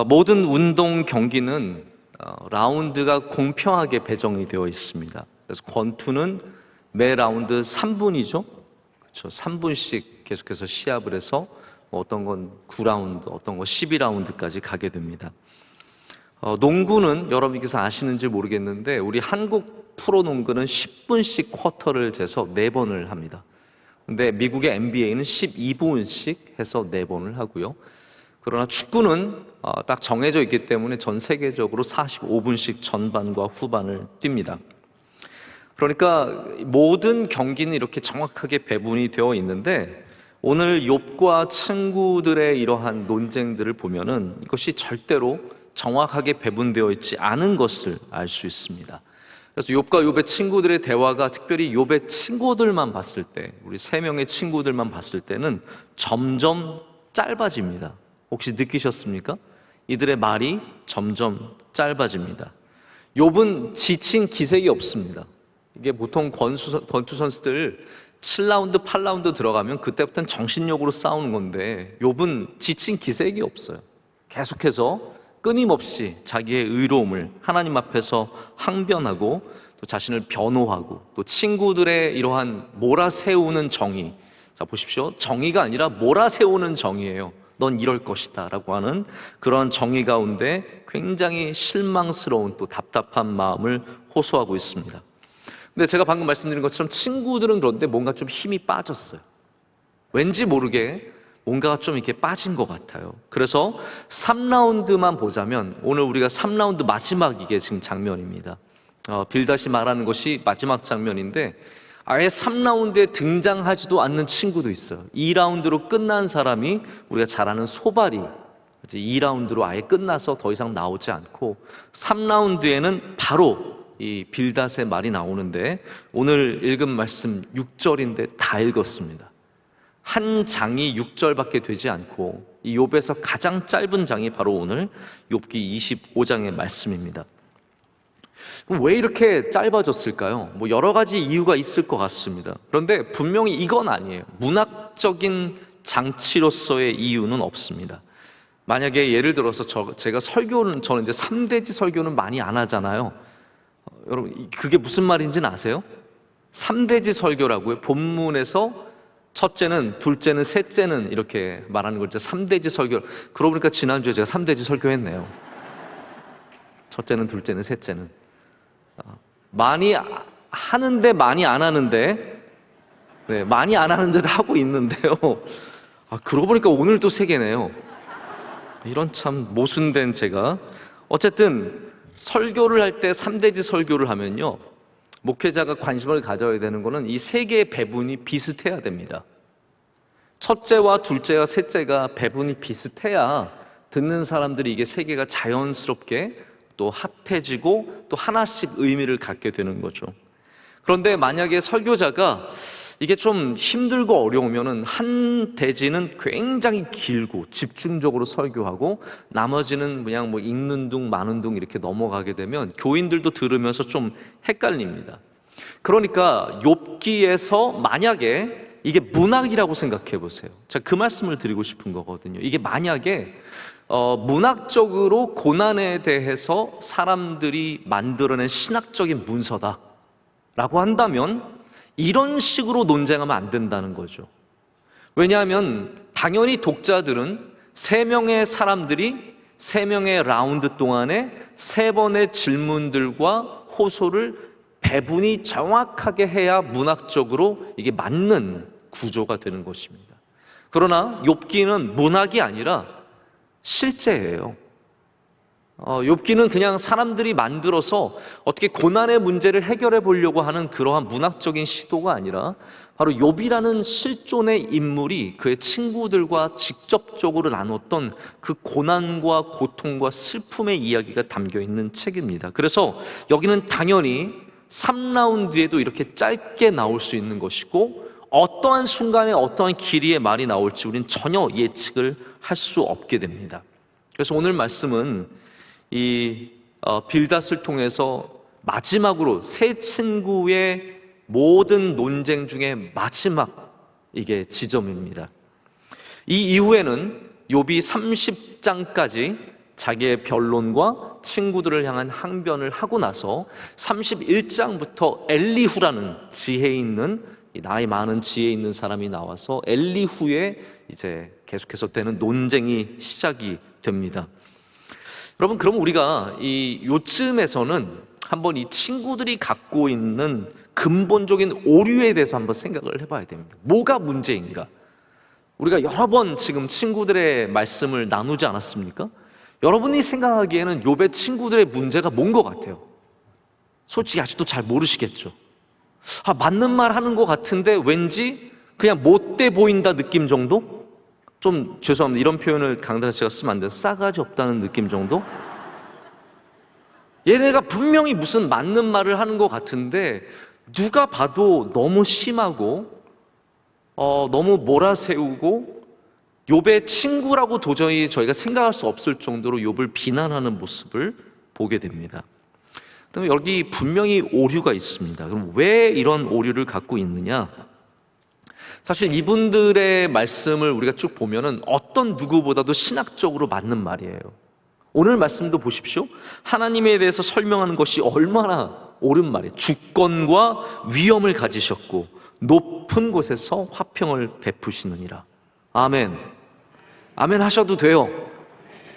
모든 운동 경기는 라운드가 공평하게 배정이 되어 있습니다. 그래서 권투는 매 라운드 3분이죠. 그렇죠. 3분씩 계속해서 시합을 해서 어떤 건 9라운드, 어떤 건 12라운드까지 가게 됩니다. 농구는 여러분께서 아시는지 모르겠는데 우리 한국 프로농구는 10분씩 쿼터를 재서 4번을 합니다. 근데 미국의 NBA는 12분씩 해서 4번을 하고요. 그러나 축구는 딱 정해져 있기 때문에 전 세계적으로 45분씩 전반과 후반을 뜁니다. 그러니까 모든 경기는 이렇게 정확하게 배분이 되어 있는데 오늘 욥과 친구들의 이러한 논쟁들을 보면은 이것이 절대로 정확하게 배분되어 있지 않은 것을 알 수 있습니다. 그래서 욥과 욥의 친구들의 대화가 특별히 욥의 친구들만 봤을 때, 우리 3명의 친구들만 봤을 때는 점점 짧아집니다. 혹시 느끼셨습니까? 이들의 말이 점점 짧아집니다. 욥은 지친 기색이 없습니다. 이게 보통 권투 선수들 7라운드, 8라운드 들어가면 그때부터는 정신력으로 싸우는 건데 욥은 지친 기색이 없어요. 계속해서 끊임없이 자기의 의로움을 하나님 앞에서 항변하고 또 자신을 변호하고 또 친구들의 이러한 몰아세우는 정의, 자 보십시오, 정의가 아니라 몰아세우는 정의예요. 넌 이럴 것이다 라고 하는 그런 정의 가운데 굉장히 실망스러운 또 답답한 마음을 호소하고 있습니다. 근데 제가 방금 말씀드린 것처럼 친구들은 그런데 뭔가 좀 힘이 빠졌어요. 왠지 모르게 뭔가가 좀 이렇게 빠진 것 같아요. 그래서 3라운드만 보자면 오늘 우리가 3라운드 마지막 이게 지금 장면입니다. 빌닷이 말하는 것이 마지막 장면인데 아예 3라운드에 등장하지도 않는 친구도 있어요. 2라운드로 끝난 사람이 우리가 잘 아는 소발이 2라운드로 아예 끝나서 더 이상 나오지 않고 3라운드에는 바로 이 빌닷의 말이 나오는데 오늘 읽은 말씀 6절인데 다 읽었습니다. 한 장이 6절밖에 되지 않고 이 욥에서 가장 짧은 장이 바로 오늘 욥기 25장의 말씀입니다. 그럼 왜 이렇게 짧아졌을까요? 여러 가지 이유가 있을 것 같습니다. 그런데 분명히 이건 아니에요. 문학적인 장치로서의 이유는 없습니다. 만약에 예를 들어서 제가 설교는, 저는 이제 3대지 설교는 많이 안 하잖아요. 여러분 그게 무슨 말인지는 아세요? 3대지 설교라고요. 본문에서 첫째는, 둘째는, 셋째는 이렇게 말하는 걸 이제 3대지 설교. 그러고 보니까 지난주에 제가 3대지 설교했네요. 첫째는, 둘째는, 셋째는. 많이 하는데 많이 안 하는데, 네, 많이 안 하는데도 하고 있는데요. 그러고 보니까 오늘 또 3개네요. 이런 참 모순된 제가. 어쨌든 설교를 할 때 3대지 설교를 하면요, 목회자가 관심을 가져야 되는 것은 이 3개의 배분이 비슷해야 됩니다. 첫째와 둘째와 셋째가 배분이 비슷해야 듣는 사람들이 이게 3개가 자연스럽게 또 합해지고 또 하나씩 의미를 갖게 되는 거죠. 그런데 만약에 설교자가 이게 좀 힘들고 어려우면은 한 대지는 굉장히 길고 집중적으로 설교하고 나머지는 그냥 읽는 둥 마는 둥 이렇게 넘어가게 되면 교인들도 들으면서 좀 헷갈립니다. 그러니까 욥기에서 만약에 이게 문학이라고 생각해 보세요. 제가 그 말씀을 드리고 싶은 거거든요. 이게 만약에 문학적으로 고난에 대해서 사람들이 만들어낸 신학적인 문서다라고 한다면 이런 식으로 논쟁하면 안 된다는 거죠. 왜냐하면 당연히 독자들은 3명의 사람들이 3명의 라운드 동안에 3번의 질문들과 호소를 배분이 정확하게 해야 문학적으로 이게 맞는 구조가 되는 것입니다. 그러나 욥기는 문학이 아니라 실제예요. 욥기는 그냥 사람들이 만들어서 어떻게 고난의 문제를 해결해 보려고 하는 그러한 문학적인 시도가 아니라 바로 욥이라는 실존의 인물이 그의 친구들과 직접적으로 나눴던 그 고난과 고통과 슬픔의 이야기가 담겨 있는 책입니다. 그래서 여기는 당연히 3라운드에도 이렇게 짧게 나올 수 있는 것이고 어떠한 순간에 어떠한 길이의 말이 나올지 우리는 전혀 예측을 할 수 없게 됩니다. 그래서 오늘 말씀은 이 빌닷을 통해서 마지막으로 세 친구의 모든 논쟁 중에 마지막 이게 지점입니다. 이 이후에는 욥이 30장까지 자기의 변론과 친구들을 향한 항변을 하고 나서 31장부터 엘리후라는 지혜 있는, 나이 많은 지혜 있는 사람이 나와서 엘리후의 이제 계속해서 되는 논쟁이 시작이 됩니다. 여러분, 그럼 우리가 요쯤에서는 한번 이 친구들이 갖고 있는 근본적인 오류에 대해서 한번 생각을 해봐야 됩니다. 뭐가 문제인가? 우리가 여러 번 지금 친구들의 말씀을 나누지 않았습니까? 여러분이 생각하기에는 욥의 친구들의 문제가 뭔 것 같아요? 솔직히 아직도 잘 모르시겠죠? 맞는 말 하는 것 같은데 왠지 그냥 못돼 보인다 느낌 정도? 좀 죄송합니다. 이런 표현을 강단에 제가 쓰면 안 돼요. 싸가지 없다는 느낌 정도? 얘네가 분명히 무슨 맞는 말을 하는 것 같은데 누가 봐도 너무 심하고 너무 몰아세우고 욥의 친구라고 도저히 저희가 생각할 수 없을 정도로 욥을 비난하는 모습을 보게 됩니다. 그럼 여기 분명히 오류가 있습니다. 그럼 왜 이런 오류를 갖고 있느냐? 사실 이분들의 말씀을 우리가 쭉 보면은 어떤 누구보다도 신학적으로 맞는 말이에요. 오늘 말씀도 보십시오. 하나님에 대해서 설명하는 것이 얼마나 옳은 말이에요. 주권과 위엄을 가지셨고 높은 곳에서 화평을 베푸시느니라. 아멘. 아멘 하셔도 돼요.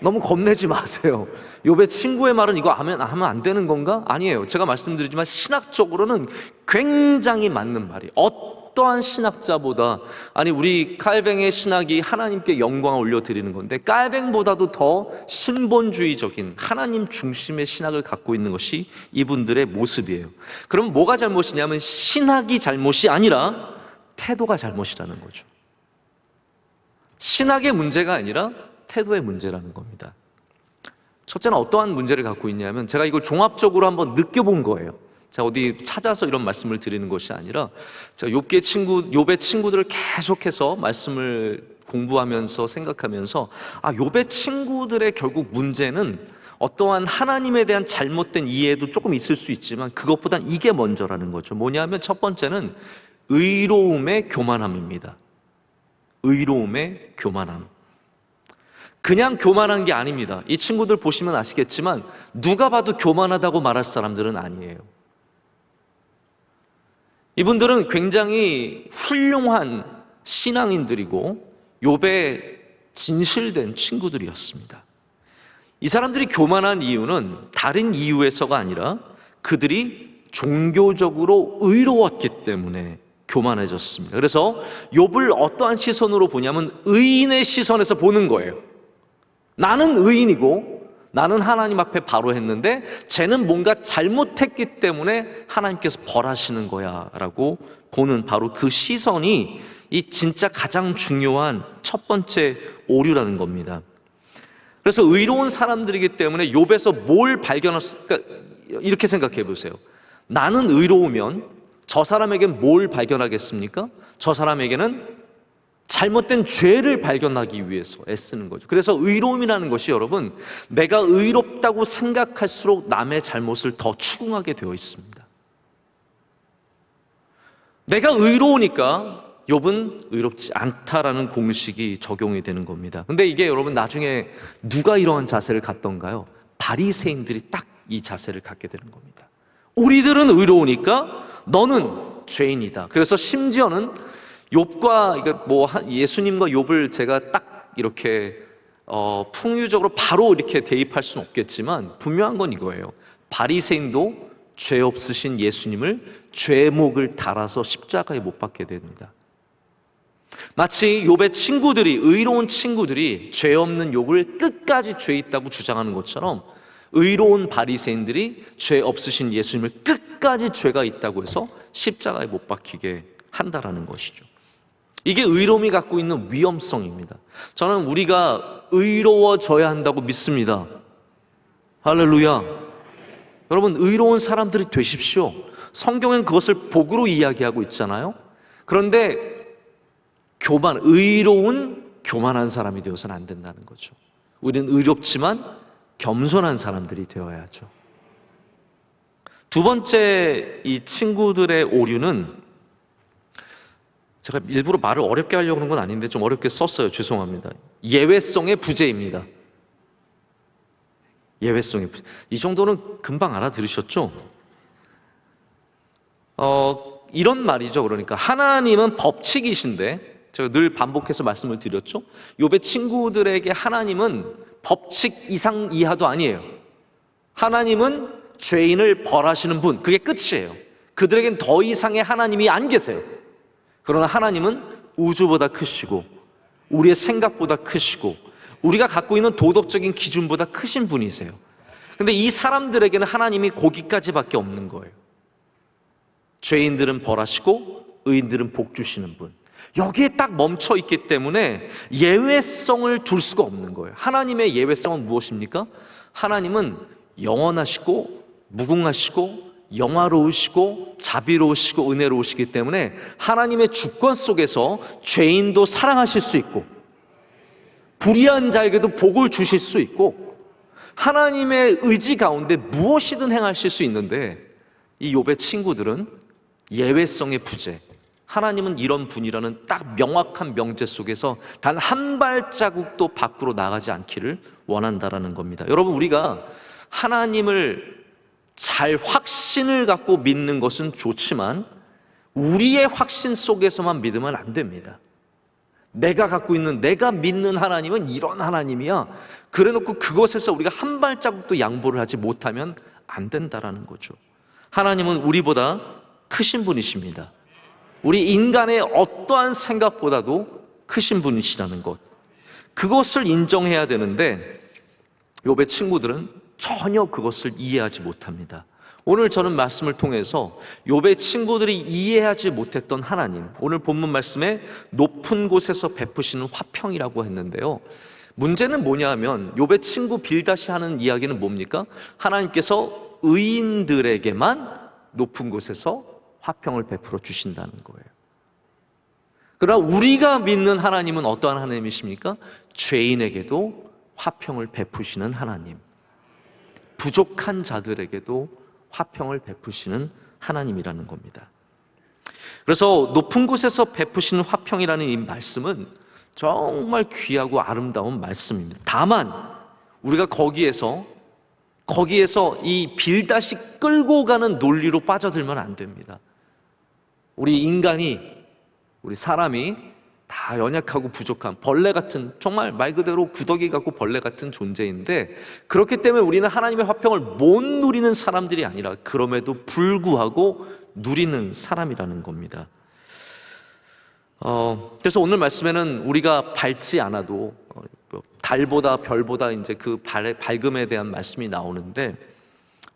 너무 겁내지 마세요. 욥의 친구의 말은 이거 아멘 하면 안 되는 건가? 아니에요. 제가 말씀드리지만 신학적으로는 굉장히 맞는 말이에요. 어떠한 신학자보다, 아니 우리 칼뱅의 신학이 하나님께 영광을 올려드리는 건데 칼뱅보다도 더 신본주의적인 하나님 중심의 신학을 갖고 있는 것이 이분들의 모습이에요. 그럼 뭐가 잘못이냐면 신학이 잘못이 아니라 태도가 잘못이라는 거죠. 신학의 문제가 아니라 태도의 문제라는 겁니다. 첫째는 어떠한 문제를 갖고 있냐면 제가 이걸 종합적으로 한번 느껴본 거예요. 제가 어디 찾아서 이런 말씀을 드리는 것이 아니라 제가 욥의 친구들을 계속해서 말씀을 공부하면서 생각하면서 욥의 친구들의 결국 문제는 어떠한 하나님에 대한 잘못된 이해도 조금 있을 수 있지만 그것보단 이게 먼저라는 거죠. 뭐냐면 첫 번째는 의로움의 교만함입니다. 의로움의 교만함. 그냥 교만한 게 아닙니다. 이 친구들 보시면 아시겠지만 누가 봐도 교만하다고 말할 사람들은 아니에요. 이분들은 굉장히 훌륭한 신앙인들이고 욥의 진실된 친구들이었습니다. 이 사람들이 교만한 이유는 다른 이유에서가 아니라 그들이 종교적으로 의로웠기 때문에 교만해졌습니다. 그래서 욥을 어떠한 시선으로 보냐면 의인의 시선에서 보는 거예요. 나는 의인이고 나는 하나님 앞에 바로 했는데 쟤는 뭔가 잘못했기 때문에 하나님께서 벌하시는 거야 라고 보는 바로 그 시선이 이 진짜 가장 중요한 첫 번째 오류라는 겁니다. 그래서 의로운 사람들이기 때문에 욥에서 뭘 그러니까 이렇게 생각해 보세요. 나는 의로우면 저 사람에겐 뭘 발견하겠습니까? 저 사람에게는 잘못된 죄를 발견하기 위해서 애쓰는 거죠. 그래서 의로움이라는 것이 여러분, 내가 의롭다고 생각할수록 남의 잘못을 더 추궁하게 되어 있습니다. 내가 의로우니까 욥은 의롭지 않다라는 공식이 적용이 되는 겁니다. 근데 이게 여러분 나중에 누가 이러한 자세를 갖던가요? 바리새인들이 딱 이 자세를 갖게 되는 겁니다. 우리들은 의로우니까 너는 죄인이다. 그래서 심지어는 욥과 예수님과 욥을 제가 딱 이렇게 풍유적으로 바로 이렇게 대입할 수는 없겠지만 분명한 건 이거예요. 바리새인도 죄 없으신 예수님을 죄목을 달아서 십자가에 못 박게 됩니다. 마치 욥의 친구들이, 의로운 친구들이 죄 없는 욥을 끝까지 죄 있다고 주장하는 것처럼 의로운 바리새인들이 죄 없으신 예수님을 끝까지 죄가 있다고 해서 십자가에 못 박히게 한다라는 것이죠. 이게 의로움이 갖고 있는 위험성입니다. 저는 우리가 의로워져야 한다고 믿습니다. 할렐루야. 여러분, 의로운 사람들이 되십시오. 성경은 그것을 복으로 이야기하고 있잖아요. 그런데 의로운 교만한 사람이 되어서는 안 된다는 거죠. 우리는 의롭지만 겸손한 사람들이 되어야죠. 두 번째 이 친구들의 오류는, 제가 일부러 말을 어렵게 하려고 하는 건 아닌데 좀 어렵게 썼어요. 죄송합니다. 예외성의 부재입니다. 예외성의 부재. 이 정도는 금방 알아들으셨죠? 이런 말이죠. 그러니까 하나님은 법칙이신데, 제가 늘 반복해서 말씀을 드렸죠. 욥의 친구들에게 하나님은 법칙 이상 이하도 아니에요. 하나님은 죄인을 벌하시는 분, 그게 끝이에요. 그들에겐 더 이상의 하나님이 안 계세요. 그러나 하나님은 우주보다 크시고 우리의 생각보다 크시고 우리가 갖고 있는 도덕적인 기준보다 크신 분이세요. 근데 이 사람들에게는 하나님이 거기까지밖에 없는 거예요. 죄인들은 벌하시고 의인들은 복 주시는 분, 여기에 딱 멈춰 있기 때문에 예외성을 둘 수가 없는 거예요. 하나님의 예외성은 무엇입니까? 하나님은 영원하시고 무궁하시고 영화로우시고 자비로우시고 은혜로우시기 때문에 하나님의 주권 속에서 죄인도 사랑하실 수 있고 불의한 자에게도 복을 주실 수 있고 하나님의 의지 가운데 무엇이든 행하실 수 있는데, 이 욥의 친구들은 예외성의 부재, 하나님은 이런 분이라는 딱 명확한 명제 속에서 단 한 발자국도 밖으로 나가지 않기를 원한다라는 겁니다. 여러분, 우리가 하나님을 잘 확신을 갖고 믿는 것은 좋지만 우리의 확신 속에서만 믿으면 안 됩니다. 내가 갖고 있는, 내가 믿는 하나님은 이런 하나님이야, 그래놓고 그것에서 우리가 한 발자국도 양보를 하지 못하면 안 된다라는 거죠. 하나님은 우리보다 크신 분이십니다. 우리 인간의 어떠한 생각보다도 크신 분이시라는 것, 그것을 인정해야 되는데 욥의 친구들은 전혀 그것을 이해하지 못합니다. 오늘 저는 말씀을 통해서 욥의 친구들이 이해하지 못했던 하나님, 오늘 본문 말씀에 높은 곳에서 베푸시는 화평이라고 했는데요, 문제는 뭐냐 하면 욥의 친구 빌닷이 하는 이야기는 뭡니까? 하나님께서 의인들에게만 높은 곳에서 화평을 베풀어 주신다는 거예요. 그러나 우리가 믿는 하나님은 어떠한 하나님이십니까? 죄인에게도 화평을 베푸시는 하나님, 부족한 자들에게도 화평을 베푸시는 하나님이라는 겁니다. 그래서 높은 곳에서 베푸시는 화평이라는 이 말씀은 정말 귀하고 아름다운 말씀입니다. 다만 우리가 거기에서 이 빌닷이 끌고 가는 논리로 빠져들면 안 됩니다. 우리 인간이, 우리 사람이 다 연약하고 부족한 벌레 같은, 정말 말 그대로 구더기 같고 벌레 같은 존재인데, 그렇기 때문에 우리는 하나님의 화평을 못 누리는 사람들이 아니라 그럼에도 불구하고 누리는 사람이라는 겁니다. 그래서 오늘 말씀에는 우리가 밟지 않아도 달보다 별보다 이제 그 밝음에 대한 말씀이 나오는데,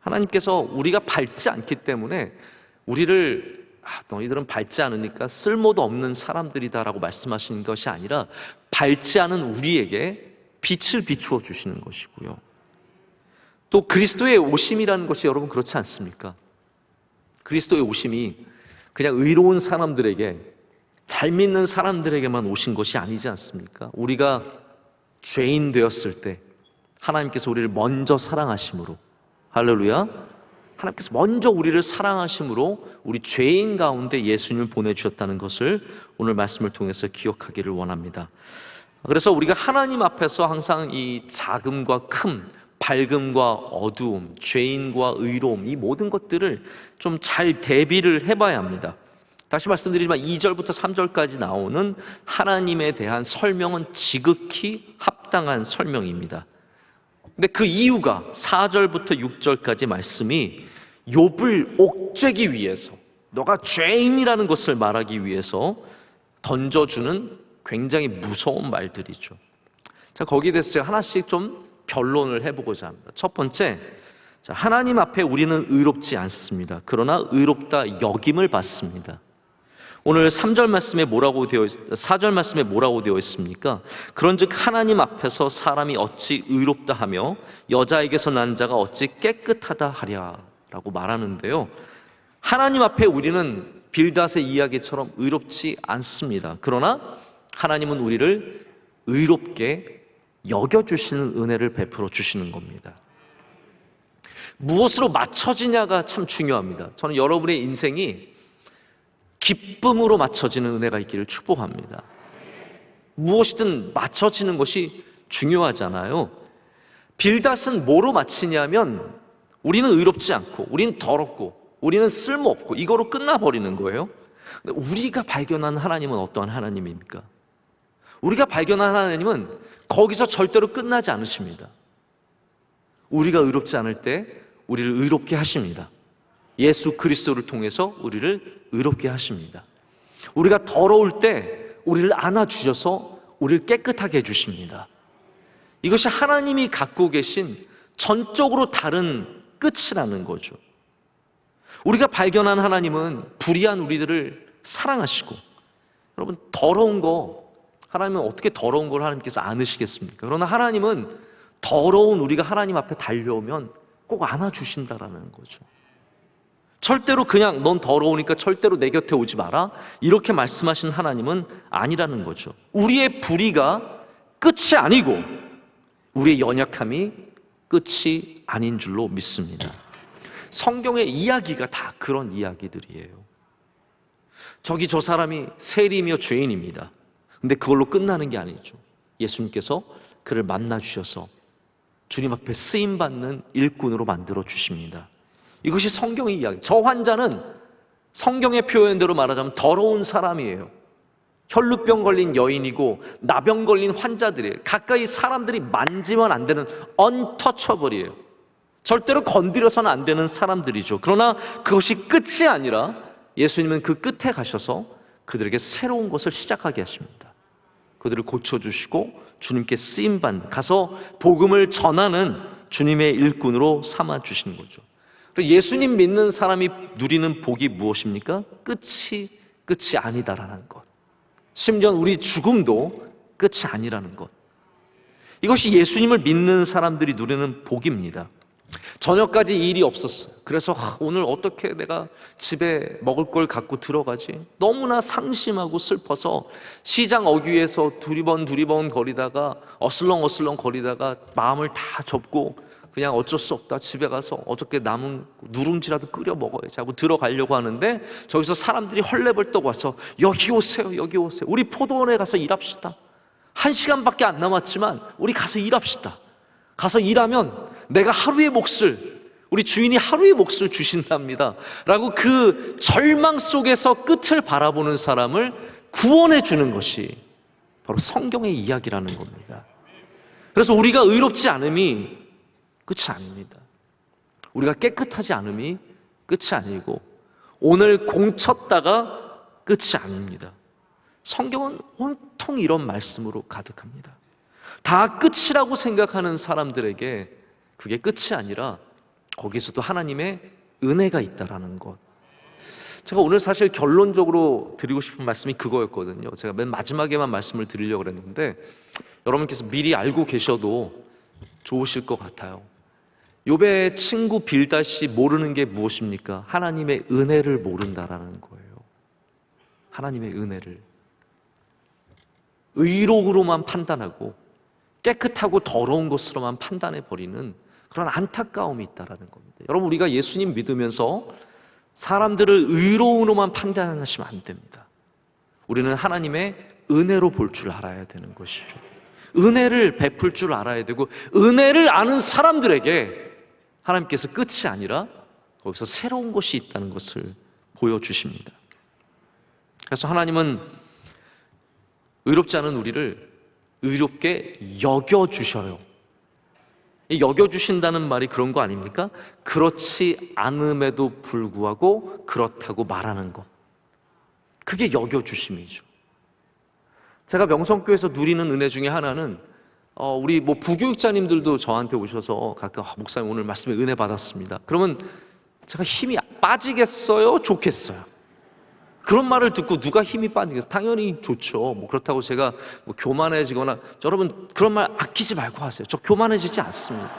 하나님께서 우리가 밟지 않기 때문에 우리를 너희들은 밟지 않으니까 쓸모도 없는 사람들이다라고 말씀하시는 것이 아니라 밟지 않은 우리에게 빛을 비추어 주시는 것이고요, 또 그리스도의 오심이라는 것이 여러분 그렇지 않습니까? 그리스도의 오심이 그냥 의로운 사람들에게, 잘 믿는 사람들에게만 오신 것이 아니지 않습니까? 우리가 죄인 되었을 때 하나님께서 우리를 먼저 사랑하심으로, 할렐루야, 하나님께서 먼저 우리를 사랑하심으로 우리 죄인 가운데 예수님을 보내주셨다는 것을 오늘 말씀을 통해서 기억하기를 원합니다. 그래서 우리가 하나님 앞에서 항상 이 작음과 큼, 밝음과 어두움, 죄인과 의로움, 이 모든 것들을 좀 잘 대비를 해봐야 합니다. 다시 말씀드리지만 2절부터 3절까지 나오는 하나님에 대한 설명은 지극히 합당한 설명입니다. 근데 그 이유가 4절부터 6절까지 말씀이 욥을 옥죄기 위해서, 너가 죄인이라는 것을 말하기 위해서 던져주는 굉장히 무서운 말들이죠. 자, 거기에 대해서 제가 하나씩 좀 변론을 해보고자 합니다. 첫 번째, 자, 하나님 앞에 우리는 의롭지 않습니다. 그러나 의롭다 여김을 받습니다. 오늘 3절 말씀에 4절 말씀에 뭐라고 되어 있습니까? 그런즉 하나님 앞에서 사람이 어찌 의롭다 하며 여자에게서 난 자가 어찌 깨끗하다 하랴라고 말하는데요, 하나님 앞에 우리는 빌닷의 이야기처럼 의롭지 않습니다. 그러나 하나님은 우리를 의롭게 여겨주시는 은혜를 베풀어 주시는 겁니다. 무엇으로 맞춰지냐가 참 중요합니다. 저는 여러분의 인생이 기쁨으로 맞춰지는 은혜가 있기를 축복합니다. 무엇이든 맞춰지는 것이 중요하잖아요. 빌닷은 뭐로 마치냐면 우리는 의롭지 않고 우리는 더럽고 우리는 쓸모없고 이거로 끝나버리는 거예요. 근데 우리가 발견한 하나님은 어떠한 하나님입니까? 우리가 발견한 하나님은 거기서 절대로 끝나지 않으십니다. 우리가 의롭지 않을 때 우리를 의롭게 하십니다. 예수 그리스도를 통해서 우리를 의롭게 하십니다. 우리가 더러울 때 우리를 안아주셔서 우리를 깨끗하게 해주십니다. 이것이 하나님이 갖고 계신 전적으로 다른 끝이라는 거죠. 우리가 발견한 하나님은 불의한 우리들을 사랑하시고, 여러분 더러운 거 하나님은 어떻게 더러운 걸 하나님께서 안으시겠습니까? 그러나 하나님은 더러운 우리가 하나님 앞에 달려오면 꼭 안아주신다라는 거죠. 절대로 그냥 넌 더러우니까 절대로 내 곁에 오지 마라 이렇게 말씀하신 하나님은 아니라는 거죠. 우리의 불의가 끝이 아니고 우리의 연약함이 끝이 아닌 줄로 믿습니다. 성경의 이야기가 다 그런 이야기들이에요. 저기 저 사람이 세리며 죄인입니다. 근데 그걸로 끝나는 게 아니죠. 예수님께서 그를 만나 주셔서 주님 앞에 쓰임받는 일꾼으로 만들어 주십니다. 이것이 성경의 이야기. 저 환자는 성경의 표현대로 말하자면 더러운 사람이에요. 혈루병 걸린 여인이고 나병 걸린 환자들이에요. 가까이 사람들이 만지면 안 되는 언터처블이에요. 절대로 건드려서는 안 되는 사람들이죠. 그러나 그것이 끝이 아니라 예수님은 그 끝에 가셔서 그들에게 새로운 것을 시작하게 하십니다. 그들을 고쳐주시고 주님께 쓰임받는, 가서 복음을 전하는 주님의 일꾼으로 삼아주시는 거죠. 예수님 믿는 사람이 누리는 복이 무엇입니까? 끝이 아니다라는 것. 심지어 우리 죽음도 끝이 아니라는 것. 이것이 예수님을 믿는 사람들이 누리는 복입니다. 저녁까지 일이 없었어요. 그래서 오늘 어떻게 내가 집에 먹을 걸 갖고 들어가지? 너무나 상심하고 슬퍼서 시장 어귀에서 두리번 거리다가 어슬렁 거리다가 마음을 다 접고 그냥 어쩔 수 없다, 집에 가서 어떻게 남은 누룽지라도 끓여 먹어야지 하고 들어가려고 하는데 저기서 사람들이 헐레벌떡 와서 여기 오세요. 우리 포도원에 가서 일합시다. 1시간밖에 안 남았지만 우리 가서 일합시다. 가서 일하면 내가 하루의 몫을, 우리 주인이 하루의 몫을 주신답니다 라고 그 절망 속에서 끝을 바라보는 사람을 구원해 주는 것이 바로 성경의 이야기라는 겁니다. 그래서 우리가 의롭지 않음이 끝이 아닙니다. 우리가 깨끗하지 않음이 끝이 아니고 오늘 공쳤다가 끝이 아닙니다. 성경은 온통 이런 말씀으로 가득합니다. 다 끝이라고 생각하는 사람들에게 그게 끝이 아니라 거기서도 하나님의 은혜가 있다라는 것. 제가 오늘 사실 결론적으로 드리고 싶은 말씀이 그거였거든요. 제가 맨 마지막에만 말씀을 드리려고 했는데 여러분께서 미리 알고 계셔도 좋으실 것 같아요. 욥의 친구 빌닷이 모르는 게 무엇입니까? 하나님의 은혜를 모른다라는 거예요. 하나님의 은혜를 의로우로만 판단하고 깨끗하고 더러운 것으로만 판단해버리는 그런 안타까움이 있다는 겁니다. 여러분, 우리가 예수님 믿으면서 사람들을 의로우로만 판단하시면 안 됩니다. 우리는 하나님의 은혜로 볼 줄 알아야 되는 것이죠. 은혜를 베풀 줄 알아야 되고 은혜를 아는 사람들에게 하나님께서 끝이 아니라 거기서 새로운 것이 있다는 것을 보여주십니다. 그래서 하나님은 의롭지 않은 우리를 의롭게 여겨주셔요. 이 여겨주신다는 말이 그런 거 아닙니까? 그렇지 않음에도 불구하고 그렇다고 말하는 것. 그게 여겨주심이죠. 제가 명성교회에서 누리는 은혜 중에 하나는 우리 부교육자님들도 저한테 오셔서 가끔 목사님 오늘 말씀에 은혜 받았습니다. 그러면 제가 힘이 빠지겠어요? 좋겠어요? 그런 말을 듣고 누가 힘이 빠지겠어요? 당연히 좋죠. 그렇다고 제가 교만해지거나, 여러분 그런 말 아끼지 말고 하세요. 저 교만해지지 않습니다.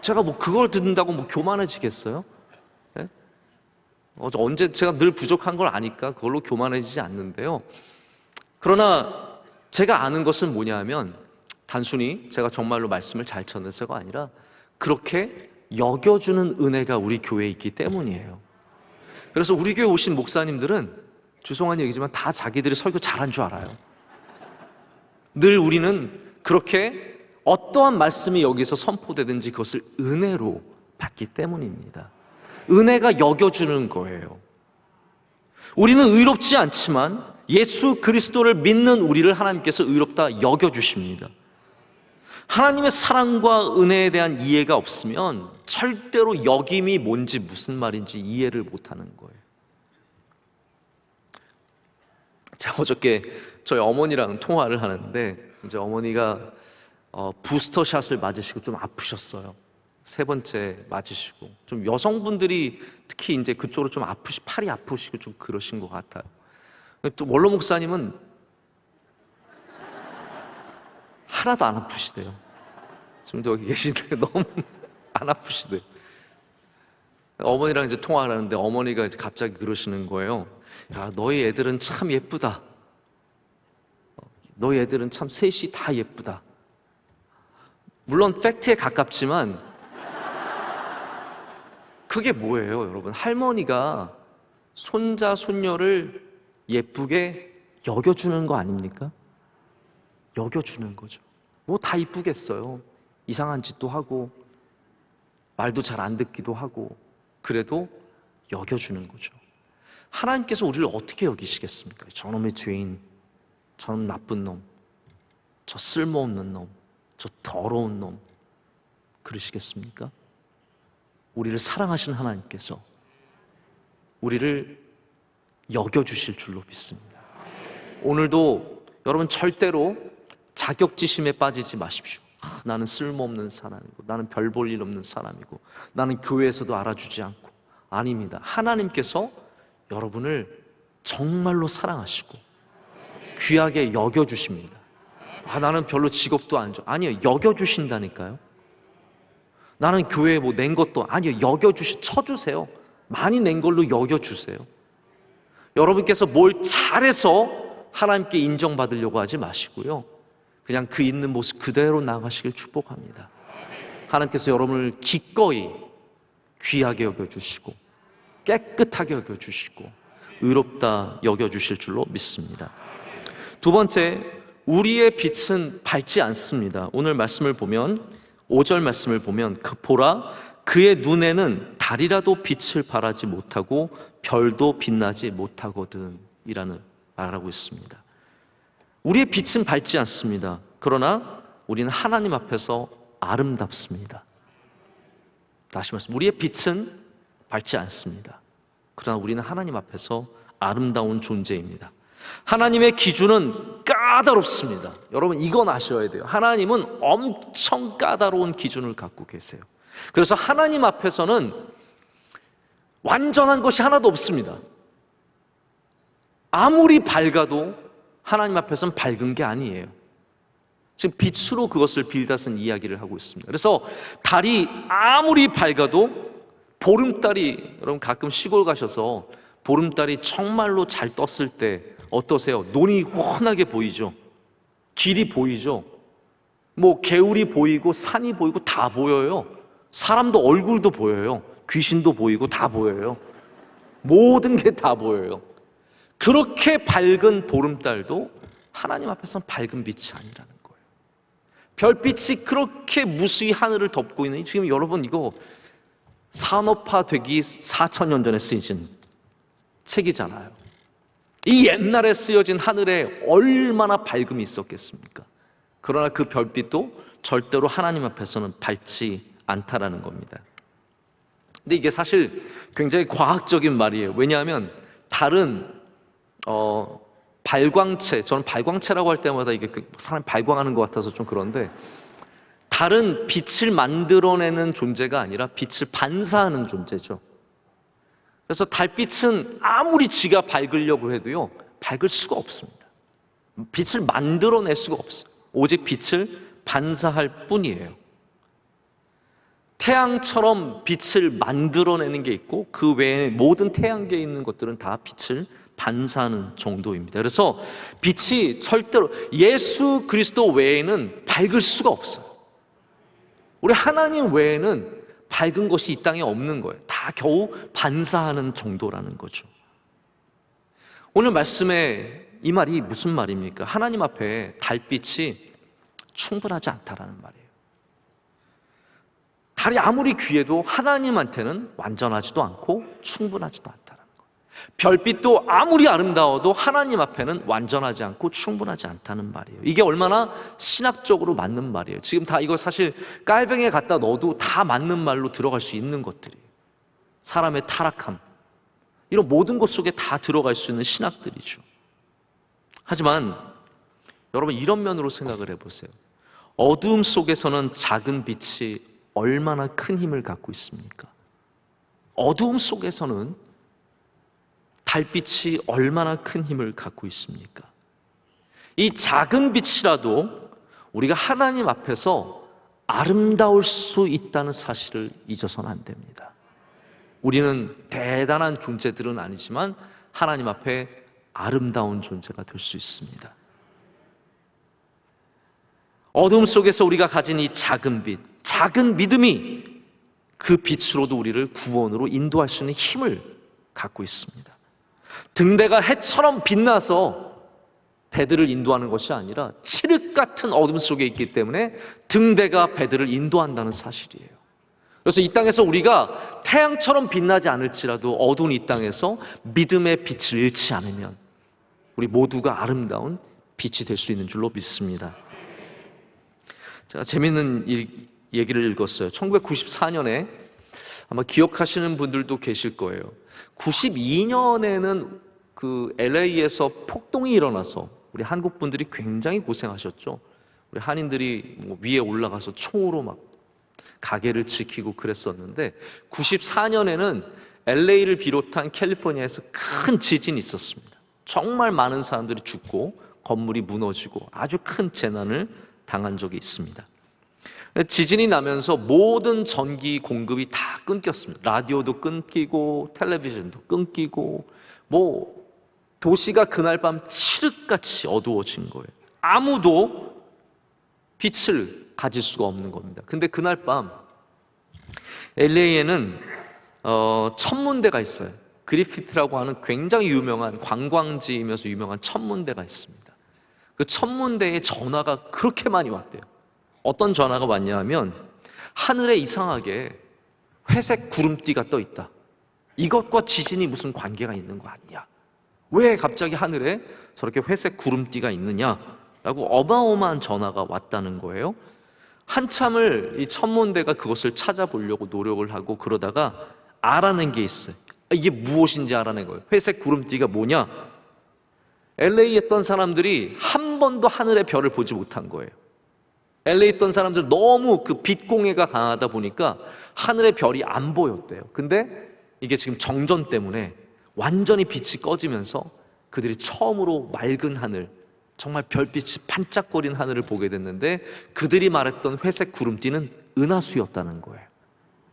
제가 그걸 듣는다고 교만해지겠어요? 네? 언제 제가 늘 부족한 걸 아니까 그걸로 교만해지지 않는데요. 그러나 제가 아는 것은 뭐냐면 단순히 제가 정말로 말씀을 잘 전해서가 아니라 그렇게 여겨주는 은혜가 우리 교회에 있기 때문이에요. 그래서 우리 교회 오신 목사님들은 죄송한 얘기지만 다 자기들이 설교 잘한 줄 알아요. 늘 우리는 그렇게 어떠한 말씀이 여기서 선포되든지 그것을 은혜로 받기 때문입니다. 은혜가 여겨주는 거예요. 우리는 의롭지 않지만 예수 그리스도를 믿는 우리를 하나님께서 의롭다 여겨주십니다. 하나님의 사랑과 은혜에 대한 이해가 없으면 절대로 여김이 뭔지 무슨 말인지 이해를 못하는 거예요. 제가 어저께 저희 어머니랑 통화를 하는데 이제 어머니가 부스터샷을 맞으시고 좀 아프셨어요. 세 번째 맞으시고 좀 여성분들이 특히 이제 그쪽으로 좀 팔이 아프시고 좀 그러신 것 같아요. 또 원로 목사님은 하나도 안 아프시대요. 지금도 여기 계시는데 너무 안 아프시대요. 어머니랑 이제 통화를 하는데 어머니가 이제 갑자기 그러시는 거예요. 야, 너희 애들은 참 예쁘다. 너희 애들은 참 셋이 다 예쁘다. 물론 팩트에 가깝지만 그게 뭐예요, 여러분? 할머니가 손자, 손녀를 예쁘게 여겨주는 거 아닙니까? 여겨주는 거죠. 뭐 다 이쁘겠어요. 이상한 짓도 하고 말도 잘 안 듣기도 하고 그래도 여겨주는 거죠. 하나님께서 우리를 어떻게 여기시겠습니까? 저놈의 죄인, 저놈 나쁜 놈, 저 쓸모없는 놈, 저 더러운 놈 그러시겠습니까? 우리를 사랑하시는 하나님께서 우리를 여겨주실 줄로 믿습니다. 오늘도 여러분 절대로 자격지심에 빠지지 마십시오. 나는 쓸모없는 사람이고 나는 별 볼 일 없는 사람이고 나는 교회에서도 알아주지 않고. 아닙니다. 하나님께서 여러분을 정말로 사랑하시고 귀하게 여겨주십니다. 나는 별로 직업도 안 좋아. 아니요, 여겨주신다니까요. 나는 교회에 뭐 낸 것도 아니요, 쳐주세요. 많이 낸 걸로 여겨주세요. 여러분께서 뭘 잘해서 하나님께 인정받으려고 하지 마시고요, 그냥 그 있는 모습 그대로 나가시길 축복합니다. 하나님께서 여러분을 기꺼이 귀하게 여겨주시고 깨끗하게 여겨주시고 의롭다 여겨주실 줄로 믿습니다. 두 번째, 우리의 빛은 밝지 않습니다. 오늘 말씀을 보면 5절 말씀을 보면 보라, 그의 눈에는 달이라도 빛을 발하지 못하고 별도 빛나지 못하거든 이라는 말하고 있습니다. 우리의 빛은 밝지 않습니다. 그러나 우리는 하나님 앞에서 아름답습니다. 다시 말씀, 우리의 빛은 밝지 않습니다. 그러나 우리는 하나님 앞에서 아름다운 존재입니다. 하나님의 기준은 까다롭습니다. 여러분 이건 아셔야 돼요. 하나님은 엄청 까다로운 기준을 갖고 계세요. 그래서 하나님 앞에서는 완전한 것이 하나도 없습니다. 아무리 밝아도 하나님 앞에서는 밝은 게 아니에요. 지금 빛으로 그것을 빌다슨 이야기를 하고 있습니다. 그래서 달이 아무리 밝아도 보름달이, 여러분 가끔 시골 가셔서 보름달이 정말로 잘 떴을 때 어떠세요? 논이 훤하게 보이죠? 길이 보이죠? 뭐 개울이 보이고 산이 보이고 다 보여요. 사람도 얼굴도 보여요. 귀신도 보이고 다 보여요. 모든 게 다 보여요. 그렇게 밝은 보름달도 하나님 앞에서는 밝은 빛이 아니라는 거예요. 별빛이 그렇게 무수히 하늘을 덮고 있는, 지금 여러분 이거 산업화되기 4,000년 전에 쓰여진 책이잖아요. 이 옛날에 쓰여진 하늘에 얼마나 밝음이 있었겠습니까? 그러나 그 별빛도 절대로 하나님 앞에서는 밝지 않다라는 겁니다. 근데 이게 사실 굉장히 과학적인 말이에요. 왜냐하면 달은 발광체, 저는 발광체라고 할 때마다 이게 사람이 발광하는 것 같아서 좀 그런데, 달은 빛을 만들어내는 존재가 아니라 빛을 반사하는 존재죠. 그래서 달빛은 아무리 지가 밝으려고 해도요, 밝을 수가 없습니다. 빛을 만들어낼 수가 없어요. 오직 빛을 반사할 뿐이에요. 태양처럼 빛을 만들어내는 게 있고 그 외에 모든 태양계에 있는 것들은 다 빛을 반사하는 정도입니다. 그래서 빛이 절대로 예수 그리스도 외에는 밝을 수가 없어요. 우리 하나님 외에는 밝은 것이 이 땅에 없는 거예요. 다 겨우 반사하는 정도라는 거죠. 오늘 말씀에 이 말이 무슨 말입니까? 하나님 앞에 달빛이 충분하지 않다라는 말이에요. 달이 아무리 귀해도 하나님한테는 완전하지도 않고 충분하지도 않다라는 거예요. 별빛도 아무리 아름다워도 하나님 앞에는 완전하지 않고 충분하지 않다는 말이에요. 이게 얼마나 신학적으로 맞는 말이에요. 지금 다 이거 사실 깔뱅이에 갖다 넣어도 다 맞는 말로 들어갈 수 있는 것들이에요. 사람의 타락함, 이런 모든 것 속에 다 들어갈 수 있는 신학들이죠. 하지만 여러분, 이런 면으로 생각을 해보세요. 어두움 속에서는 작은 빛이 얼마나 큰 힘을 갖고 있습니까? 어두움 속에서는 달빛이 얼마나 큰 힘을 갖고 있습니까? 이 작은 빛이라도 우리가 하나님 앞에서 아름다울 수 있다는 사실을 잊어서는 안 됩니다. 우리는 대단한 존재들은 아니지만 하나님 앞에 아름다운 존재가 될 수 있습니다. 어둠 속에서 우리가 가진 이 작은 빛, 작은 믿음이 그 빛으로도 우리를 구원으로 인도할 수 있는 힘을 갖고 있습니다. 등대가 해처럼 빛나서 배들을 인도하는 것이 아니라 칠흑 같은 어둠 속에 있기 때문에 등대가 배들을 인도한다는 사실이에요. 그래서 이 땅에서 우리가 태양처럼 빛나지 않을지라도 어두운 이 땅에서 믿음의 빛을 잃지 않으면 우리 모두가 아름다운 빛이 될 수 있는 줄로 믿습니다. 제가 재미있는 얘기를 읽었어요. 1994년에 아마 기억하시는 분들도 계실 거예요. 92년에는 그 LA에서 폭동이 일어나서 우리 한국 분들이 굉장히 고생하셨죠. 우리 한인들이 뭐 위에 올라가서 총으로 막 가게를 지키고 그랬었는데 94년에는 LA를 비롯한 캘리포니아에서 큰 지진이 있었습니다. 정말 많은 사람들이 죽고 건물이 무너지고 아주 큰 재난을 당한 적이 있습니다. 지진이 나면서 모든 전기 공급이 다 끊겼습니다. 라디오도 끊기고 텔레비전도 끊기고 뭐 도시가 그날 밤 칠흑같이 어두워진 거예요. 아무도 빛을 가질 수가 없는 겁니다. 근데 그날 밤 LA에는 천문대가 있어요. 그리피트라고 하는 굉장히 유명한 관광지이면서 유명한 천문대가 있습니다. 그 천문대에 전화가 그렇게 많이 왔대요. 어떤 전화가 왔냐 하면 하늘에 이상하게 회색 구름띠가 떠 있다. 이것과 지진이 무슨 관계가 있는 거 아니냐? 왜 갑자기 하늘에 저렇게 회색 구름띠가 있느냐라고 어마어마한 전화가 왔다는 거예요. 한참을 이 천문대가 그것을 찾아보려고 노력을 하고 그러다가 알아낸 게 있어요. 이게 무엇인지 알아낸 거예요. 회색 구름띠가 뭐냐? LA에 있던 사람들이 한 번도 하늘의 별을 보지 못한 거예요. LA에 있던 사람들 너무 그 빛공해가 강하다 보니까 하늘의 별이 안 보였대요. 근데 이게 지금 정전 때문에 완전히 빛이 꺼지면서 그들이 처음으로 맑은 하늘, 정말 별빛이 반짝거리는 하늘을 보게 됐는데 그들이 말했던 회색 구름띠는 은하수였다는 거예요.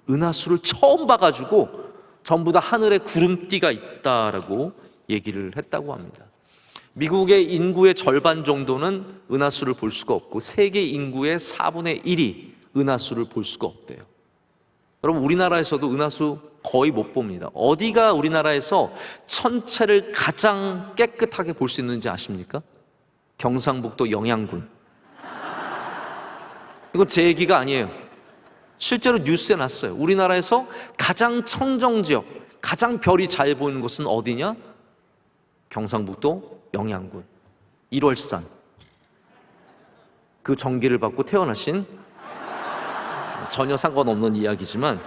은하수를 처음 봐가지고 전부 다 하늘에 구름띠가 있다라고 얘기를 했다고 합니다. 미국의 인구의 절반 정도는 은하수를 볼 수가 없고 세계 인구의 4분의 1이 은하수를 볼 수가 없대요. 여러분, 우리나라에서도 은하수 거의 못 봅니다. 어디가 우리나라에서 천체를 가장 깨끗하게 볼 수 있는지 아십니까? 경상북도 영양군. 이건 제 얘기가 아니에요. 실제로 뉴스에 났어요. 우리나라에서 가장 청정지역, 가장 별이 잘 보이는 곳은 어디냐? 경상북도 영양군, 1월산. 그 전기를 받고 태어나신, 전혀 상관없는 이야기지만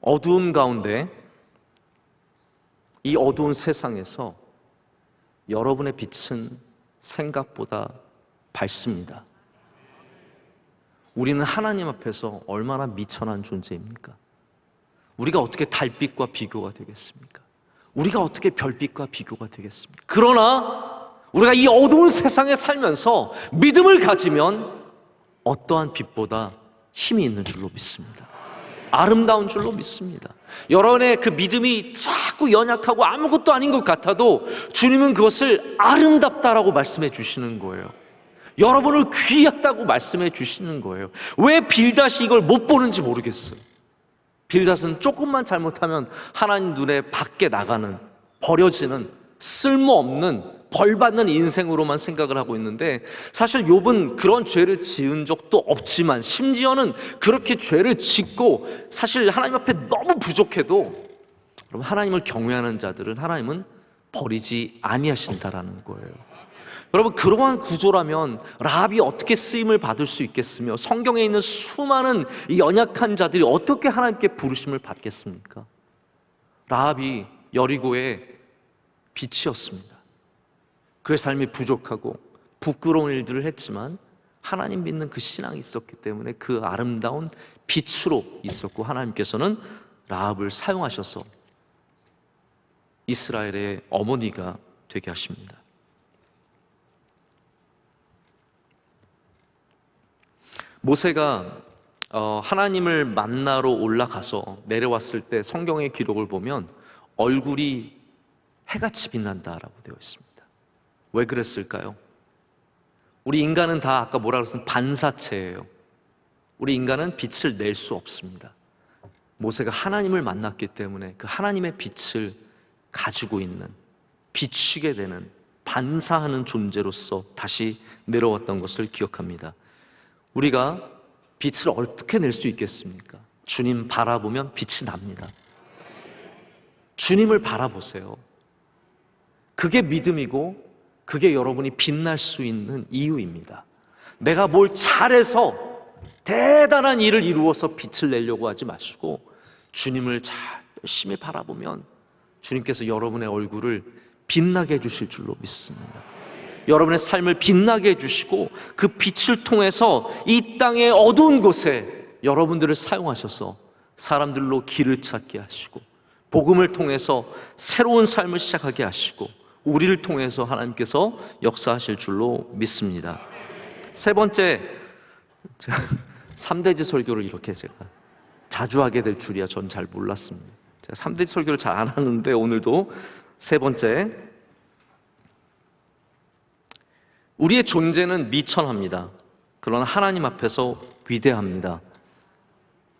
어두움 가운데, 이 어두운 세상에서 여러분의 빛은 생각보다 밝습니다. 우리는 하나님 앞에서 얼마나 미천한 존재입니까? 우리가 어떻게 달빛과 비교가 되겠습니까? 우리가 어떻게 별빛과 비교가 되겠습니까? 그러나 우리가 이 어두운 세상에 살면서 믿음을 가지면 어떠한 빛보다 힘이 있는 줄로 믿습니다. 아름다운 줄로 믿습니다. 여러분의 그 믿음이 자꾸 연약하고 아무것도 아닌 것 같아도 주님은 그것을 아름답다라고 말씀해 주시는 거예요. 여러분을 귀하다고 말씀해 주시는 거예요. 왜 빌닷이 이걸 못 보는지 모르겠어요. 빌닷은 조금만 잘못하면 하나님 눈에 밖에 나가는, 버려지는 쓸모없는 벌받는 인생으로만 생각을 하고 있는데, 사실 욥은 그런 죄를 지은 적도 없지만 심지어는 그렇게 죄를 짓고 사실 하나님 앞에 너무 부족해도 여러분, 하나님을 경외하는 자들은 하나님은 버리지 아니하신다라는 거예요. 여러분, 그러한 구조라면 라합이 어떻게 쓰임을 받을 수 있겠으며 성경에 있는 수많은 이 연약한 자들이 어떻게 하나님께 부르심을 받겠습니까? 라합이 여리고의 빛이었습니다. 그의 삶이 부족하고 부끄러운 일들을 했지만 하나님 믿는 그 신앙이 있었기 때문에 그 아름다운 빛으로 있었고, 하나님께서는 라합을 사용하셔서 이스라엘의 어머니가 되게 하십니다. 모세가 하나님을 만나러 올라가서 내려왔을 때 성경의 기록을 보면 얼굴이 해같이 빛난다라고 되어 있습니다. 왜 그랬을까요? 우리 인간은 다 아까 뭐라 그랬으면 반사체예요. 우리 인간은 빛을 낼 수 없습니다. 모세가 하나님을 만났기 때문에 그 하나님의 빛을 가지고 있는, 비추게 되는, 반사하는 존재로서 다시 내려왔던 것을 기억합니다. 우리가 빛을 어떻게 낼 수 있겠습니까? 주님 바라보면 빛이 납니다. 주님을 바라보세요. 그게 믿음이고 그게 여러분이 빛날 수 있는 이유입니다. 내가 뭘 잘해서 대단한 일을 이루어서 빛을 내려고 하지 마시고 주님을 잘 열심히 바라보면 주님께서 여러분의 얼굴을 빛나게 해주실 줄로 믿습니다. 여러분의 삶을 빛나게 해주시고 그 빛을 통해서 이 땅의 어두운 곳에 여러분들을 사용하셔서 사람들로 길을 찾게 하시고 복음을 통해서 새로운 삶을 시작하게 하시고 우리를 통해서 하나님께서 역사하실 줄로 믿습니다. 세 번째, 3대지 설교를 이렇게 제가 자주 하게 될 줄이야 전 잘 몰랐습니다. 제가 3대지 설교를 잘 안 하는데 오늘도 세 번째, 우리의 존재는 미천합니다. 그러나 하나님 앞에서 위대합니다.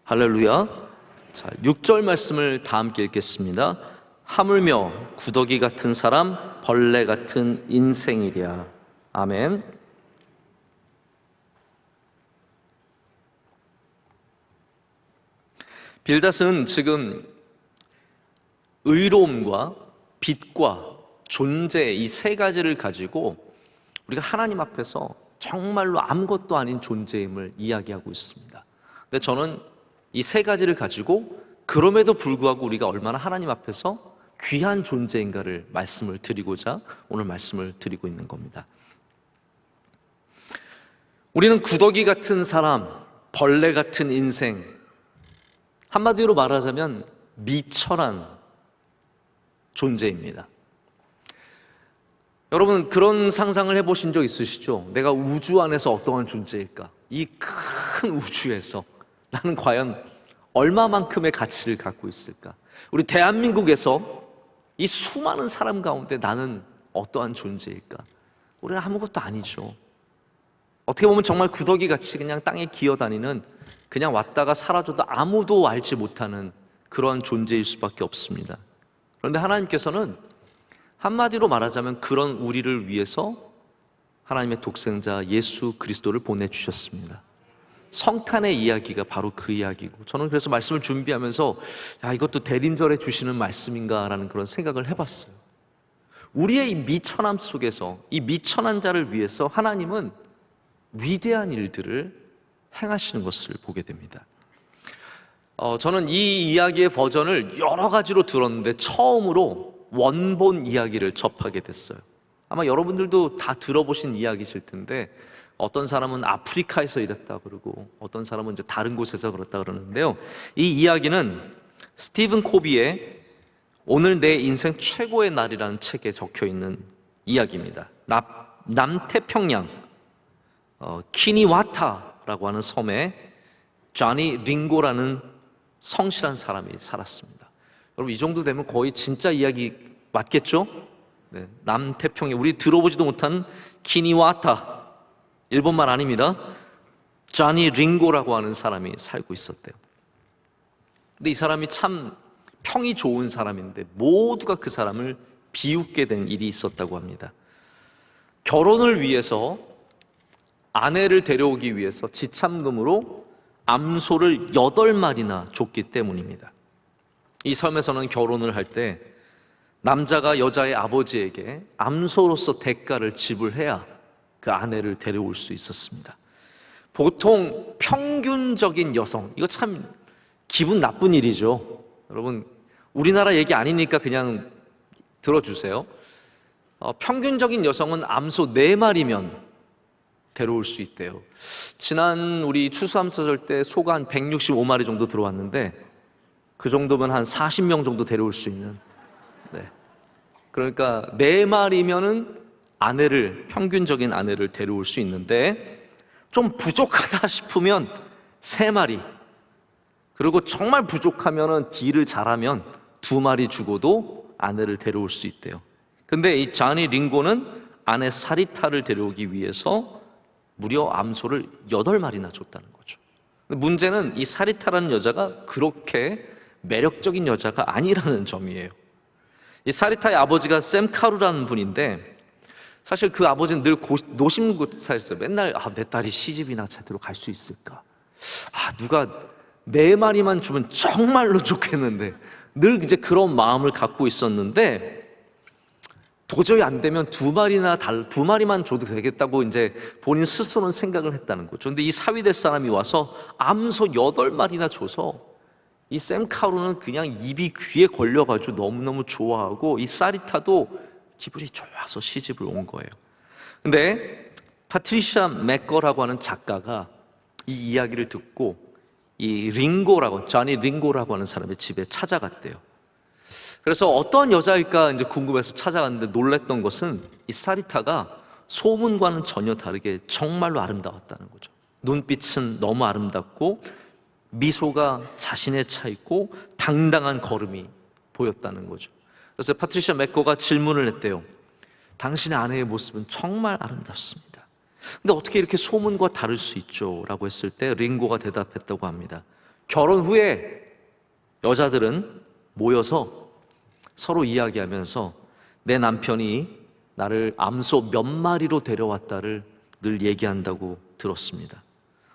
할렐루야. 자, 6절 말씀을 다 함께 읽겠습니다. 하물며 구더기 같은 사람, 벌레 같은 인생이랴. 아멘. 빌닷은 지금 의로움과 빛과 존재 이 세 가지를 가지고 우리가 하나님 앞에서 정말로 아무것도 아닌 존재임을 이야기하고 있습니다. 근데 저는 이 세 가지를 가지고 그럼에도 불구하고 우리가 얼마나 하나님 앞에서 귀한 존재인가를 말씀을 드리고자 오늘 말씀을 드리고 있는 겁니다. 우리는 구더기 같은 사람, 벌레 같은 인생, 한마디로 말하자면 미천한 존재입니다. 여러분, 그런 상상을 해보신 적 있으시죠? 내가 우주 안에서 어떠한 존재일까? 이 큰 우주에서 나는 과연 얼마만큼의 가치를 갖고 있을까? 우리 대한민국에서 이 수많은 사람 가운데 나는 어떠한 존재일까? 우리는 아무것도 아니죠. 어떻게 보면 정말 구더기같이 그냥 땅에 기어다니는, 그냥 왔다가 사라져도 아무도 알지 못하는 그런 존재일 수밖에 없습니다. 그런데 하나님께서는 한마디로 말하자면 그런 우리를 위해서 하나님의 독생자 예수 그리스도를 보내주셨습니다. 성탄의 이야기가 바로 그 이야기고, 저는 그래서 말씀을 준비하면서 이것도 대림절에 주시는 말씀인가라는 그런 생각을 해봤어요. 우리의 이 미천함 속에서 이 미천한 자를 위해서 하나님은 위대한 일들을 행하시는 것을 보게 됩니다. 저는 이 이야기의 버전을 여러 가지로 들었는데 처음으로 원본 이야기를 접하게 됐어요. 아마 여러분들도 다 들어보신 이야기실 텐데, 어떤 사람은 아프리카에서 이랬다 그러고 어떤 사람은 이제 다른 곳에서 그렇다 그러는데요, 이 이야기는 스티븐 코비의 오늘 내 인생 최고의 날이라는 책에 적혀 있는 이야기입니다. 남태평양 키니와타라고 하는 섬에 쟈니 링고라는 성실한 사람이 살았습니다. 여러분, 이 정도 되면 거의 진짜 이야기 맞겠죠? 네, 남태평양, 우리 들어보지도 못한 키니와타, 일본말 아닙니다. 쟈니 링고라고 하는 사람이 살고 있었대요. 근데 이 사람이 참 평이 좋은 사람인데 모두가 그 사람을 비웃게 된 일이 있었다고 합니다. 결혼을 위해서 아내를 데려오기 위해서 지참금으로 암소를 8마리나 줬기 때문입니다. 이 섬에서는 결혼을 할 때 남자가 여자의 아버지에게 암소로서 대가를 지불해야 그 아내를 데려올 수 있었습니다. 보통 평균적인 여성, 이거 참 기분 나쁜 일이죠. 여러분, 우리나라 얘기 아니니까 그냥 들어주세요. 평균적인 여성은 암소 4마리면 데려올 수 있대요. 지난 우리 추수감사절 때 소가 한 165마리 정도 들어왔는데 그 정도면 한 40명 정도 데려올 수 있는, 네. 그러니까 4마리면은 평균적인 아내를 데려올 수 있는데 좀 부족하다 싶으면 3마리, 그리고 정말 부족하면은 딜을 잘하면 2마리 주고도 아내를 데려올 수 있대요. 근데 이 자니 링고는 아내 사리타를 데려오기 위해서 무려 암소를 8마리나 줬다는 거죠. 문제는 이 사리타라는 여자가 그렇게 매력적인 여자가 아니라는 점이에요. 이 사리타의 아버지가 샘카루라는 분인데 사실 그 아버지는 늘 노심고사였어요. 맨날 내 딸이 시집이나 제대로 갈 수 있을까? 누가 4마리만 주면 정말로 좋겠는데 늘 이제 그런 마음을 갖고 있었는데 도저히 안 되면 2마리만 줘도 되겠다고 이제 본인 스스로는 생각을 했다는 거죠. 근데 이 사위 될 사람이 와서 암소 8마리나 줘서 이 샘카루는 그냥 입이 귀에 걸려가지고 너무너무 좋아하고 이 사리타도 기분이 좋아서 시집을 온 거예요. 근데 파트리샤 맥거라고 하는 작가가 이 이야기를 듣고 이 자니 링고라고 하는 사람의 집에 찾아갔대요. 그래서 어떤 여자일까 이제 궁금해서 찾아갔는데 놀랬던 것은 이 사리타가 소문과는 전혀 다르게 정말로 아름다웠다는 거죠. 눈빛은 너무 아름답고 미소가 자신에 차 있고 당당한 걸음이 보였다는 거죠. 그래서 파트리샤 맥거가 질문을 했대요. 당신의 아내의 모습은 정말 아름답습니다. 근데 어떻게 이렇게 소문과 다를 수 있죠? 라고 했을 때 링고가 대답했다고 합니다. 결혼 후에 여자들은 모여서 서로 이야기하면서 내 남편이 나를 암소 몇 마리로 데려왔다를 늘 얘기한다고 들었습니다.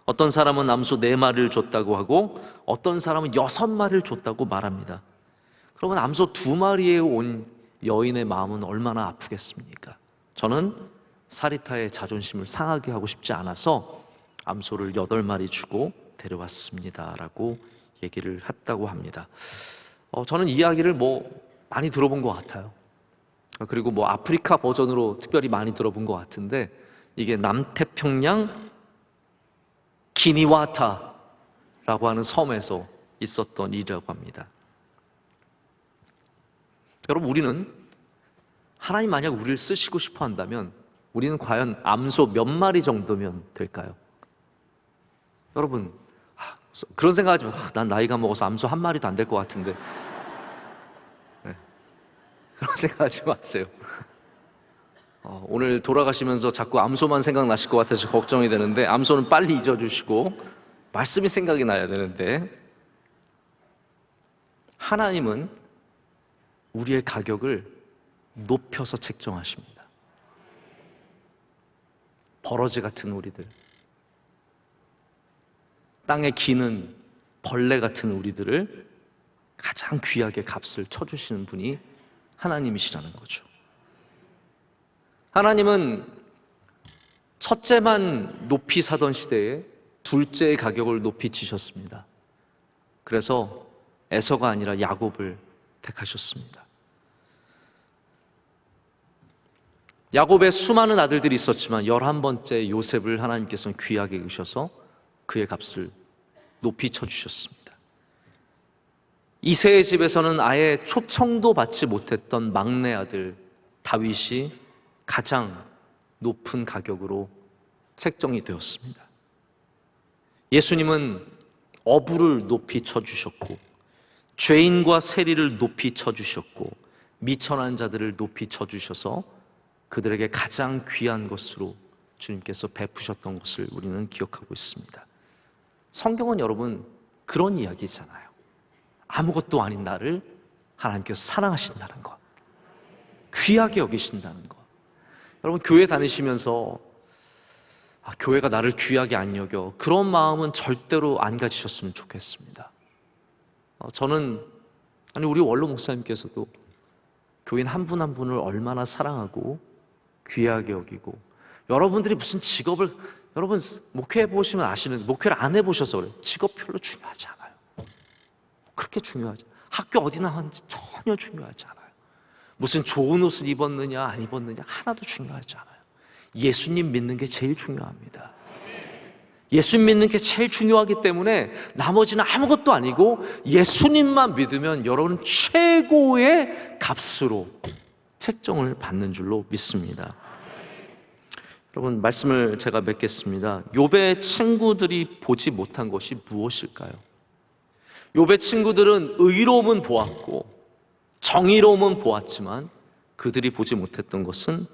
어떤 사람은 암소 4마리를 줬다고 하고 어떤 사람은 6마리를 줬다고 말합니다. 그러면 암소 2마리에 온 여인의 마음은 얼마나 아프겠습니까? 저는 사리타의 자존심을 상하게 하고 싶지 않아서 암소를 8마리 주고 데려왔습니다 라고 얘기를 했다고 합니다. 저는 이 이야기를 많이 들어본 것 같아요. 그리고 아프리카 버전으로 특별히 많이 들어본 것 같은데 이게 남태평양 키니와타라고 하는 섬에서 있었던 일이라고 합니다. 여러분, 우리는 하나님 만약 우리를 쓰시고 싶어 한다면 우리는 과연 암소 몇 마리 정도면 될까요? 여러분, 그런 생각하지 마세요. 난 나이가 먹어서 암소 1마리도 안 될 것 같은데. 네. 그런 생각하지 마세요. 오늘 돌아가시면서 자꾸 암소만 생각나실 것 같아서 걱정이 되는데 암소는 빨리 잊어주시고 말씀이 생각이 나야 되는데, 하나님은 우리의 가격을 높여서 책정하십니다. 버러지 같은 우리들, 땅에 기는 벌레 같은 우리들을 가장 귀하게 값을 쳐주시는 분이 하나님이시라는 거죠. 하나님은 첫째만 높이 사던 시대에 둘째의 가격을 높이 치셨습니다. 그래서 에서가 아니라 야곱을 택하셨습니다. 야곱의 수많은 아들들이 있었지만 11번째 요셉을 하나님께서는 귀하게 여기셔서 그의 값을 높이 쳐주셨습니다. 이새의 집에서는 아예 초청도 받지 못했던 막내 아들 다윗이 가장 높은 가격으로 책정이 되었습니다. 예수님은 어부를 높이 쳐주셨고 죄인과 세리를 높이 쳐주셨고 미천한 자들을 높이 쳐주셔서 그들에게 가장 귀한 것으로 주님께서 베푸셨던 것을 우리는 기억하고 있습니다. 성경은 여러분 그런 이야기잖아요. 아무것도 아닌 나를 하나님께서 사랑하신다는 것. 귀하게 여기신다는 것. 여러분, 교회 다니시면서 교회가 나를 귀하게 안 여겨, 그런 마음은 절대로 안 가지셨으면 좋겠습니다. 우리 원로 목사님께서도 교인 한 분 한 분을 얼마나 사랑하고 귀하게 여기고, 여러분들이 무슨 직업을, 여러분 목회해 보시면 아시는, 목회를 안 해보셔서 그래요. 직업 별로 중요하지 않아요. 그렇게 중요하지, 학교 어디 나왔는지 전혀 중요하지 않아요. 무슨 좋은 옷을 입었느냐 안 입었느냐 하나도 중요하지 않아요. 예수님 믿는 게 제일 중요합니다. 예수님 믿는 게 제일 중요하기 때문에 나머지는 아무것도 아니고 예수님만 믿으면 여러분은 최고의 값으로 책정을 받는 줄로 믿습니다. 여러분, 말씀을 제가 맺겠습니다. 욥의 친구들이 보지 못한 것이 무엇일까요? 욥의 친구들은 의로움은 보았고 정의로움은 보았지만 그들이 보지 못했던 것은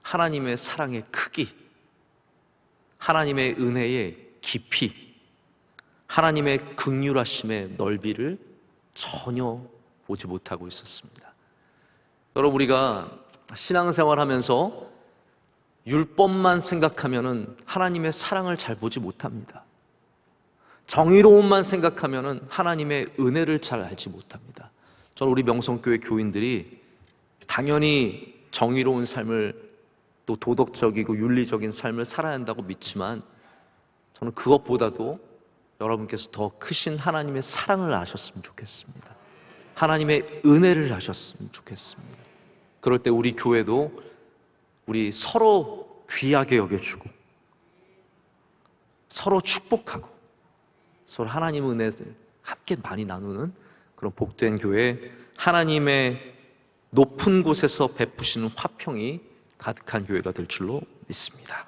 하나님의 사랑의 크기, 하나님의 은혜의 깊이, 하나님의 긍휼하심의 넓이를 전혀 보지 못하고 있었습니다. 여러분, 우리가 신앙생활하면서 율법만 생각하면은 하나님의 사랑을 잘 보지 못합니다. 정의로움만 생각하면은 하나님의 은혜를 잘 알지 못합니다. 저는 우리 명성교회 교인들이 당연히 정의로운 삶을, 또 도덕적이고 윤리적인 삶을 살아야 한다고 믿지만, 저는 그것보다도 여러분께서 더 크신 하나님의 사랑을 아셨으면 좋겠습니다. 하나님의 은혜를 아셨으면 좋겠습니다. 그럴 때 우리 교회도 우리 서로 귀하게 여겨주고, 서로 축복하고, 서로 하나님의 은혜를 함께 많이 나누는 그런 복된 교회, 하나님의 높은 곳에서 베푸시는 화평이 가득한 교회가 될 줄로 믿습니다.